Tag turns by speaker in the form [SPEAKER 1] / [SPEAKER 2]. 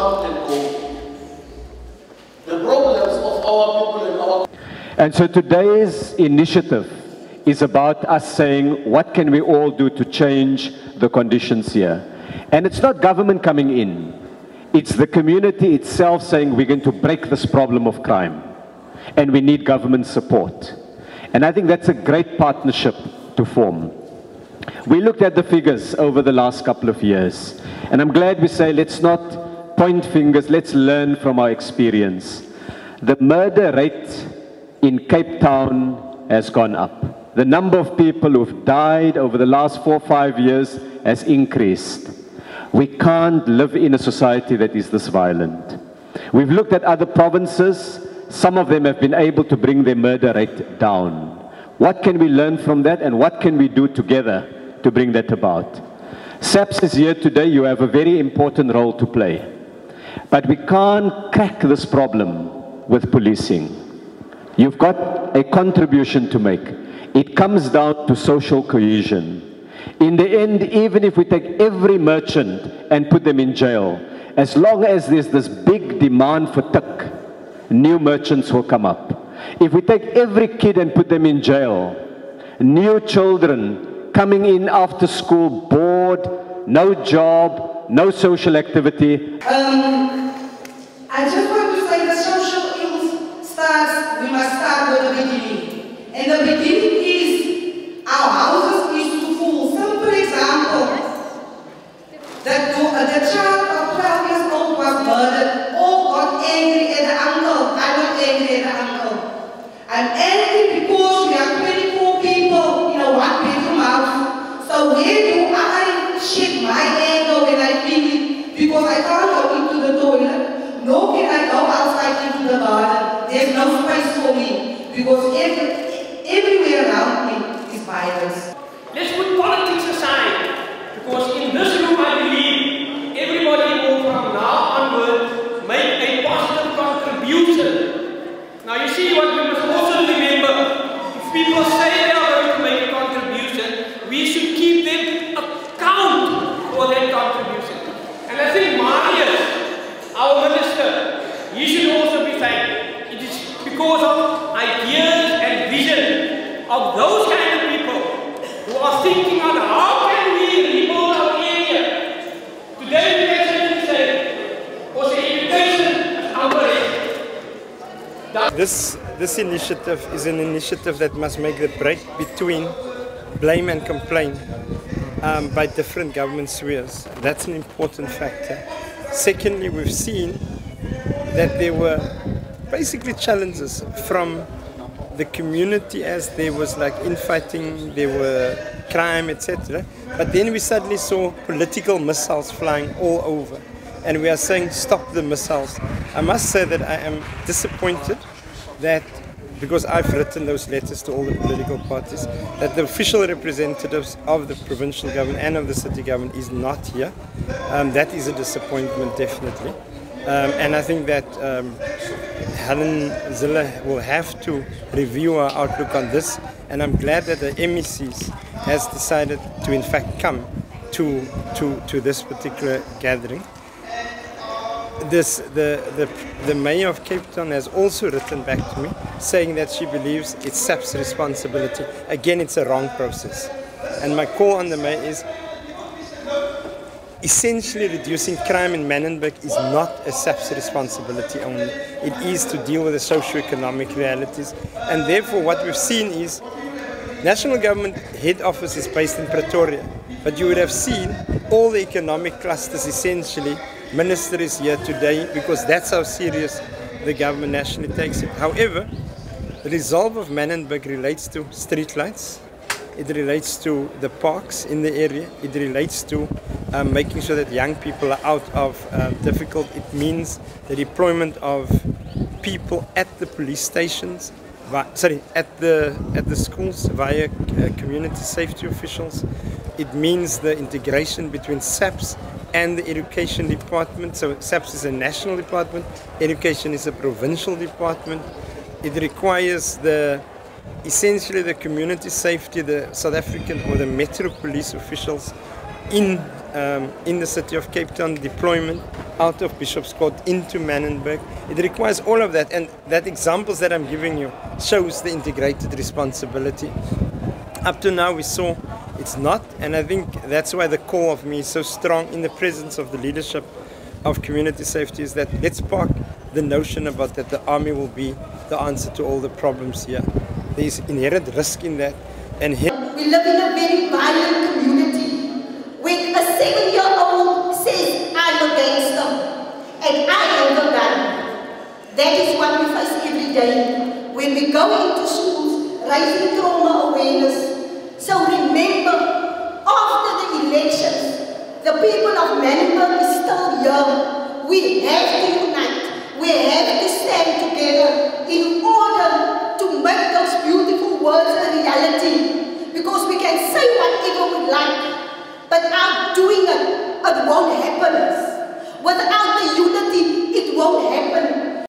[SPEAKER 1] out and go. The problems of our people and our...
[SPEAKER 2] And so today's initiative is about us saying, what can we all do to change the conditions here? And it's not government coming in. It's the community itself saying, we're going to break this problem of crime. And we need government support. And I think that's a great partnership to form. We looked at the figures over the last couple of years. And I'm glad we say, let's not point fingers, let's learn from our experience. The murder rate in Cape Town has gone up. The number of people who've died over the last 4 or 5 years has increased. We can't live in a society that is this violent. We've looked at other provinces. Some of them have been able to bring their murder rate down. What can we learn from that, and what can we do together to bring that about? SAPS is here today. You have a very important role to play. But we can't crack this problem with policing. You've got a contribution to make. It comes down to social cohesion. In the end, even if we take every merchant and put them in jail, as long as there's this big demand for tik, new merchants will come up. If we take every kid and put them in jail, new children coming in after school, bored, no job, no social activity.
[SPEAKER 3] I just want to say the social ills starts, we must start with the beginning. And the beginning is our houses is too full. Simple example, that the child of 12 years old was murdered. All got angry at the uncle. I got angry at the uncle. I'm angry because we are 24 people in a one-bedroom house. So where do I shed my anger when I feel it? Because I can't go into the toilet, nor can I go outside into the garden. There's no space for me because everywhere around me is violence.
[SPEAKER 4] Let's put politics aside, because in this room I believe everybody will from now onward make a positive contribution. Now you see what we must also remember, if people say they are going to make a contribution, we should keep them account for that contribution. And I think Marius, our minister, he should also be thanked. It is because of ideas and vision of those kind of people who are thinking on how can we rebuild our area. Today we can simply say, also education is underrated.
[SPEAKER 5] This initiative is an initiative that must make the break between blame and complaint by different government spheres. That's an important factor. Secondly, we've seen that there were basically challenges from the community as there was like infighting, there were crime, etc. But then we suddenly saw political missiles flying all over. And we are saying, stop the missiles. I must say that I am disappointed that, because I've written those letters to all the political parties, that the official representatives of the provincial government and of the city government is not here. That is a disappointment, definitely. And I think that Helen Zille will have to review our outlook on this, and I'm glad that the MECs has decided to in fact come to this particular gathering. The mayor of Cape Town has also written back to me saying that she believes it's SAP's responsibility. Again, it's a wrong process. And my call on the mayor is essentially reducing crime in Manenberg is not a SAP's responsibility only. It is to deal with the socio-economic realities. And therefore what we've seen is national government head office is based in Pretoria. But you would have seen all the economic clusters essentially. Minister is here today because that's how serious the government nationally takes it. However, the resolve of Manenberg relates to street lights, it relates to the parks in the area, it relates to making sure that young people are out of difficult. It means the deployment of people at the police stations, at the schools via community safety officials. It means the integration between SAPS and the education department. So SAPS is a national department, education is a provincial department. It requires essentially the community safety, the South African or the Metro police officials in the city of Cape Town, deployment out of Bishop's Court into Manenberg. It requires all of that, and that examples that I'm giving you shows the integrated responsibility. Up to now we saw it's not, and I think that's why the call of me is so strong in the presence of the leadership of community safety, is that let's park the notion about that the army will be the answer to all the problems here. There's inherent risk in that. And here
[SPEAKER 6] we live in a very violent community. When a 7-year-old says, I'm a gangster and I have a gun, that is what we face every day when we go into schools, raising trauma awareness. So remember, after the elections, the people of Manenberg is still here. We have to unite. We have to stand together in order to make those beautiful words a reality. Because we can say whatever we like, but out doing it, it won't happen. Without